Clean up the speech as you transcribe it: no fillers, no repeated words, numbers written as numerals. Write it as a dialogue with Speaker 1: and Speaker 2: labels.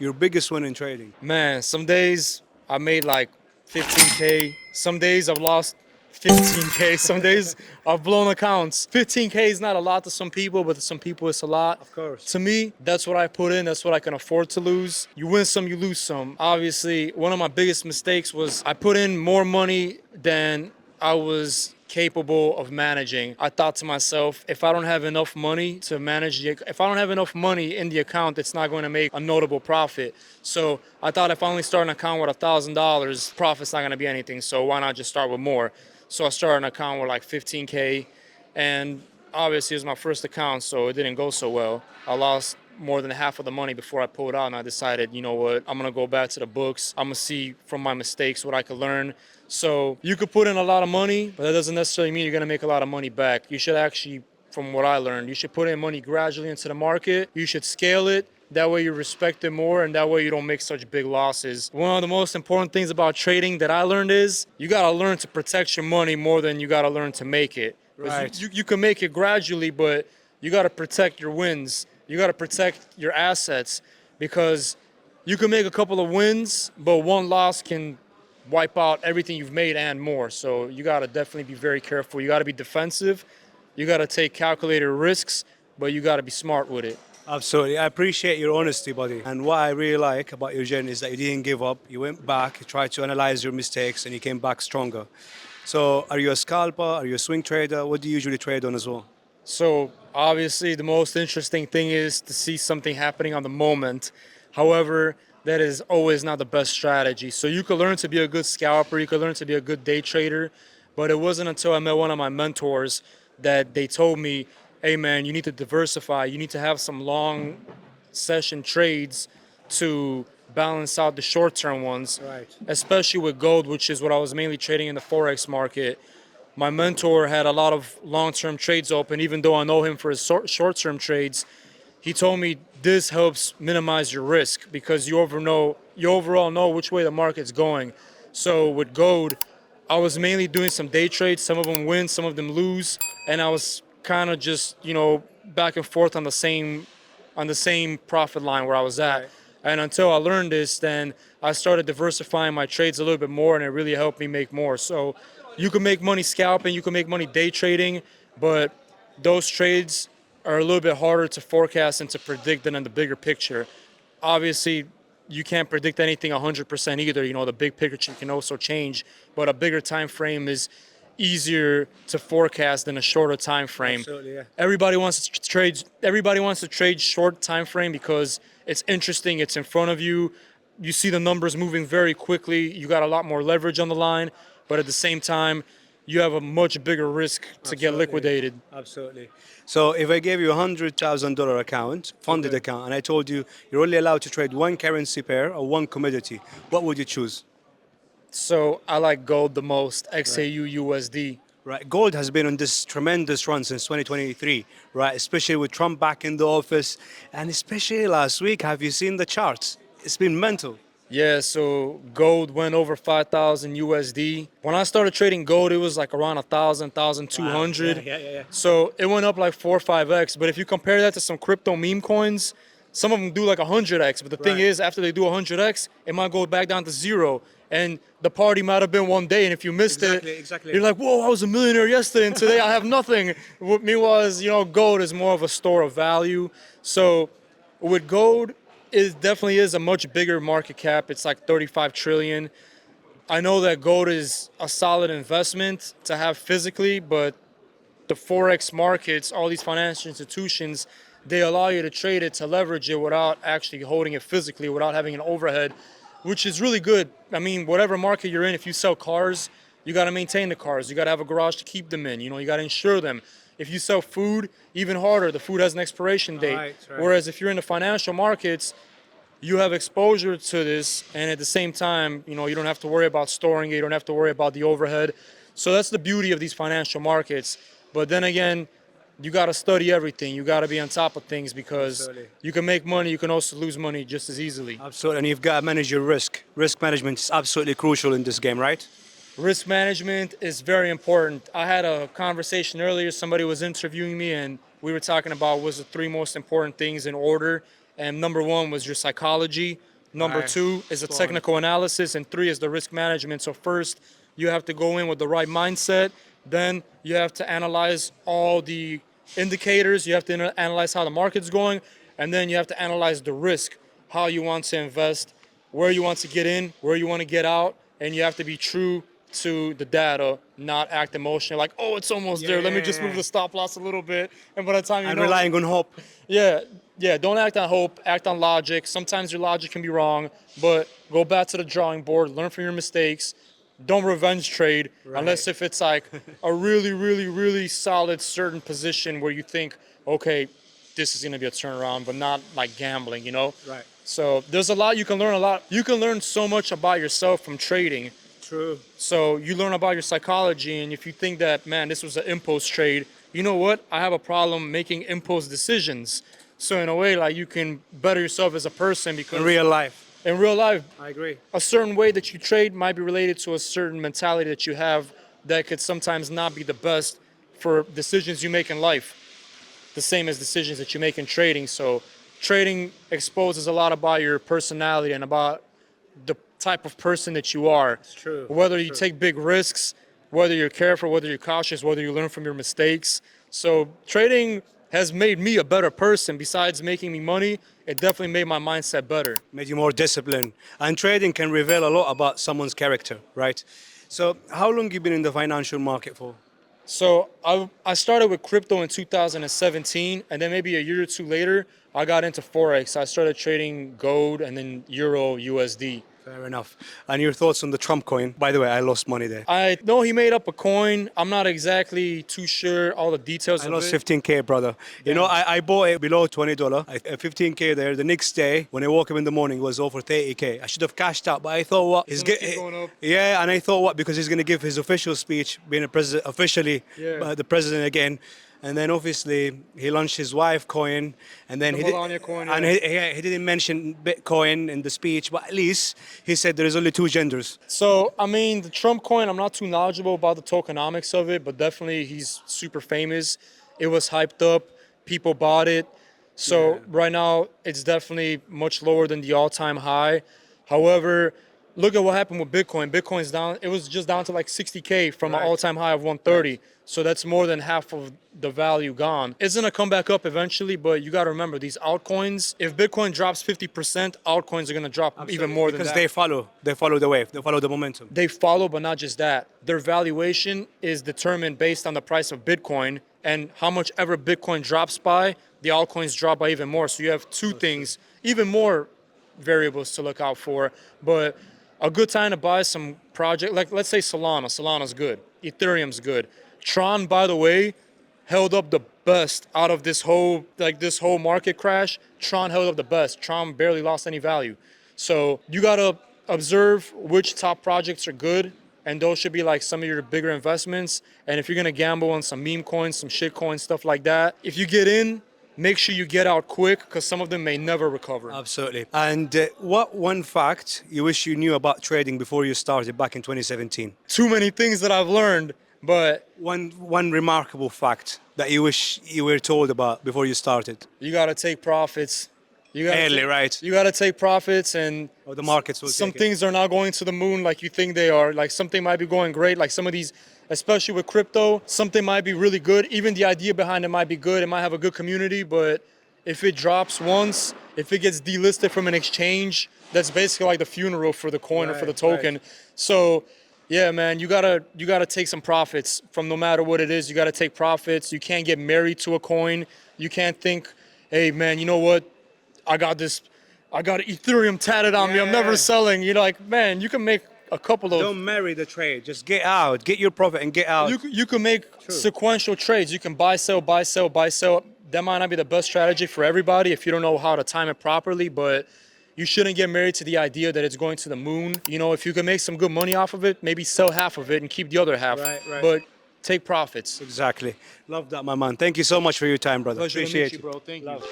Speaker 1: Your biggest win in trading?
Speaker 2: Man, some days I made like 15K. Some days I've lost 15K. Some days I've blown accounts. 15K is not a lot to some people, but to some people it's a lot.
Speaker 1: Of course.
Speaker 2: To me, that's what I put in. That's what I can afford to lose. You win some, you lose some. Obviously, one of my biggest mistakes was I put in more money than I was capable of managing. I thought to myself, if I don't have enough money to manage if I don't have enough money in the account, it's not going to make a notable profit. So I thought if I only start an account with $1,000, profit's not going to be anything. So why not just start with more? So I started an account with like 15K, and obviously it was my first account, so it didn't go so well. I lost more than half of the money before I pulled out, and I decided, you know what, I'm gonna go back to the books. I'm gonna see from my mistakes what I could learn. So you could put in a lot of money, but that doesn't necessarily mean you're gonna make a lot of money back. You should actually, from what I learned, you should put in money gradually into the market. You should scale it. That way you respect it more, and that way you don't make such big losses. One of the most important things about trading that I learned is you gotta learn to protect your money more than you gotta learn to make it. 'Cause
Speaker 1: Right.
Speaker 2: you can make it gradually, but you gotta protect your wins. You gotta protect your assets, because you can make a couple of wins, but one loss can wipe out everything you've made and more. So you gotta definitely be very careful. You gotta be defensive. You gotta take calculated risks, but you gotta be smart with it.
Speaker 1: Absolutely. I appreciate your honesty, buddy. And what I really like about your journey is that you didn't give up. You went back, you tried to analyze your mistakes, and you came back stronger. So, are you a scalper? Are you a swing trader? What do you usually trade on as well?
Speaker 2: So obviously, the most interesting thing is to see something happening on the moment. However, that is always not the best strategy. So you could learn to be a good scalper, you could learn to be a good day trader, but it wasn't until I met one of my mentors that they told me, "Hey man, you need to diversify. You need to have some long session trades to balance out the short-term ones,
Speaker 1: Right.
Speaker 2: especially with gold, which is what I was mainly trading in the forex market." My mentor had a lot of long-term trades open, even though I know him for his short-term trades. He told me this helps minimize your risk because you overall know which way the market's going. So with gold, I was mainly doing some day trades. Some of them win, some of them lose, and I was kind of just back and forth on the same profit line where I was at.
Speaker 1: Right.
Speaker 2: And until I learned this, then I started diversifying my trades a little bit more, and it really helped me make more. So you can make money scalping, you can make money day trading, but those trades are a little bit harder to forecast and to predict than in the bigger picture. Obviously, you can't predict anything 100% either. You know, the big picture can also change, but a bigger time frame is easier to forecast than a shorter time frame.
Speaker 1: Absolutely, yeah.
Speaker 2: Everybody wants to trade short time frame because it's interesting, it's in front of you. You see the numbers moving very quickly. You got a lot more leverage on the line, but at the same time, you have a much bigger risk to get
Speaker 1: Absolutely.
Speaker 2: liquidated.
Speaker 1: Absolutely. So, if I gave you $100,000 account, funded
Speaker 2: Okay.
Speaker 1: account, and I told you you're only allowed to trade one currency pair or one commodity, what would you choose?
Speaker 2: So I like gold the most,
Speaker 1: Right.
Speaker 2: XAU USD.
Speaker 1: Right. Gold has been on this tremendous run since 2023, right? Especially with Trump back in the office, and especially last week. Have you seen the charts? It's been mental.
Speaker 2: Yeah, so gold went over 5,000 USD. When I started trading gold, it was like around 1,000,
Speaker 1: Wow. Yeah,
Speaker 2: 1,200.
Speaker 1: yeah, yeah, yeah.
Speaker 2: So it went up like 4 or 5x. But if you compare that to some crypto meme coins, some of them do like 100x. But the thing
Speaker 1: Right.
Speaker 2: is, after they do 100x, it might go back down to zero. And the party might have been one day. And if you missed
Speaker 1: Exactly,
Speaker 2: it,
Speaker 1: exactly.
Speaker 2: you're like, whoa, I was a millionaire yesterday. And today I have nothing. Meanwhile, gold is more of a store of value. So with gold, it definitely is a much bigger market cap. It's like 35 trillion. I know that gold is a solid investment to have physically, but the forex markets, all these financial institutions, they allow you to trade it, to leverage it without actually holding it physically, without having an overhead, which is really good. I mean, whatever market you're in, if you sell cars, you got to maintain the cars. You got to have a garage to keep them in. You got to insure them. If you sell food, even harder. The food has an expiration date.
Speaker 1: Right, right.
Speaker 2: Whereas if you're in the financial markets, you have exposure to this, and at the same time, you don't have to worry about storing it. You don't have to worry about the overhead. So that's the beauty of these financial markets. But then again, you got to study everything. You got to be on top of things because
Speaker 1: Absolutely.
Speaker 2: you can make money. You can also lose money just as easily.
Speaker 1: Absolutely. And you've got to manage your risk. Risk management is absolutely crucial in this game, right?
Speaker 2: Risk management is very important. I had a conversation earlier. Somebody was interviewing me, and we were talking about was the three most important things in order. And number one was your psychology. Number
Speaker 1: Right.
Speaker 2: two is the
Speaker 1: Spot on.
Speaker 2: technical analysis, and three is the risk management. So first, you have to go in with the right mindset. Then you have to analyze all the indicators. You have to analyze how the market's going, and then you have to analyze the risk, how you want to invest, where you want to get in, where you want to get out, and you have to be true to the data, not act emotional. Like, oh, it's almost there. Let me just move the stop loss a little bit, and by the time you
Speaker 1: And
Speaker 2: know,
Speaker 1: relying on hope.
Speaker 2: yeah, yeah, don't act on hope, act on logic. Sometimes your logic can be wrong, but go back to the drawing board, learn from your mistakes. Don't revenge trade unless if it's like a really, really, really solid certain position where you think, okay, this is gonna be a turnaround, but not like gambling, you know?
Speaker 1: Right.
Speaker 2: So there's a lot you can learn. You can learn so much about yourself from trading.
Speaker 1: True.
Speaker 2: So you learn about your psychology, and if you think that, man, this was an impulse trade, you know what? I have a problem making impulse decisions. So in a way, like you can better yourself as a person because
Speaker 1: In real life.
Speaker 2: in real life,
Speaker 1: I agree.
Speaker 2: a certain way that you trade might be related to a certain mentality that you have that could sometimes not be the best for decisions you make in life, the same as decisions that you make in trading. So trading exposes a lot about your personality and about the type of person that you are.
Speaker 1: It's true.
Speaker 2: Whether you take big risks, whether you're careful, whether you're cautious, whether you learn from your mistakes. So trading has made me a better person. Besides making me money, it definitely made my mindset better.
Speaker 1: Made you more disciplined. And trading can reveal a lot about someone's character, right? So how long you been in the financial market for?
Speaker 2: So I started with crypto in 2017, and then maybe a year or two later, I got into Forex. I started trading gold and then Euro USD.
Speaker 1: Fair enough. And your thoughts on the Trump coin? By the way, I lost money there.
Speaker 2: I know he made up a coin. I'm not exactly too sure all the details
Speaker 1: I
Speaker 2: of
Speaker 1: lost
Speaker 2: it.
Speaker 1: 15K, brother. You know, I bought it below $20. 15K there. The next day, when I woke up in the morning, it was over 30K. I should have cashed out, but I thought, what?
Speaker 2: gonna keep going up.
Speaker 1: Yeah, and I thought, what? Because he's going to give his official speech, being a president, officially the president again. And then obviously he launched his wife coin, and then
Speaker 2: The Melania coin,
Speaker 1: and
Speaker 2: yeah.
Speaker 1: he didn't mention Bitcoin in the speech, but at least he said there is only two genders.
Speaker 2: So, I mean, the Trump coin, I'm not too knowledgeable about the tokenomics of it, but definitely he's super famous. It was hyped up. People bought it. So right now, it's definitely much lower than the all-time high. However, look at what happened with Bitcoin. Bitcoin's down. It was just down to like 60K from an all-time high of 130. So that's more than half of the value gone. It's gonna come back up eventually, but you gotta remember these altcoins. If Bitcoin drops 50%, altcoins are gonna drop even more than
Speaker 1: Because
Speaker 2: that.
Speaker 1: they follow the wave, they follow the momentum.
Speaker 2: They follow, but not just that. Their valuation is determined based on the price of Bitcoin, and how much ever Bitcoin drops by, the altcoins drop by even more. So you have two things, even more variables to look out for. But a good time to buy some project, like let's say Solana. Solana's good. Ethereum's good. Tron, by the way, held up the best out of this whole market crash. Tron held up the best. Tron barely lost any value. So you gotta observe which top projects are good, and those should be like some of your bigger investments. And if you're gonna gamble on some meme coins, some shit coins, stuff like that, if you get in, make sure you get out quick because some of them may never recover.
Speaker 1: Absolutely. And what one fact you wish you knew about trading before you started back in 2017?
Speaker 2: Too many things that I've learned, but
Speaker 1: One remarkable fact that you wish you were told about before you started.
Speaker 2: you gotta take profits. You gotta
Speaker 1: Early, right?
Speaker 2: You gotta take profits, and
Speaker 1: Or the markets will
Speaker 2: some
Speaker 1: take it.
Speaker 2: things are not going to the moon like you think they are. Like something might be going great, like some of these, especially with crypto, something might be really good. Even the idea behind it might be good. It might have a good community, but if it drops once, if it gets delisted from an exchange, that's basically like the funeral for the coin or for the
Speaker 1: Right,
Speaker 2: token. So yeah, man, you gotta take some profits from no matter what it is. You gotta take profits. You can't get married to a coin. You can't think, hey man, you know what? I got Ethereum tatted on me. I'm never
Speaker 1: Yeah.
Speaker 2: selling. You're like, man, you can make a couple of
Speaker 1: Don't marry the trade. Just get out. Get your profit and get out.
Speaker 2: you can make sequential trades. You can buy, sell, buy, sell, buy, sell. That might not be the best strategy for everybody if you don't know how to time it properly, but you shouldn't get married to the idea that it's going to the moon. You know, if you can make some good money off of it, maybe sell half of it and keep the other half.
Speaker 1: Right.
Speaker 2: But take profits.
Speaker 1: Exactly. Love that, my man. Thank you so much for your time, brother.
Speaker 2: Pleasure to
Speaker 1: Appreciate
Speaker 2: meet you, bro. Thank you.
Speaker 1: Love.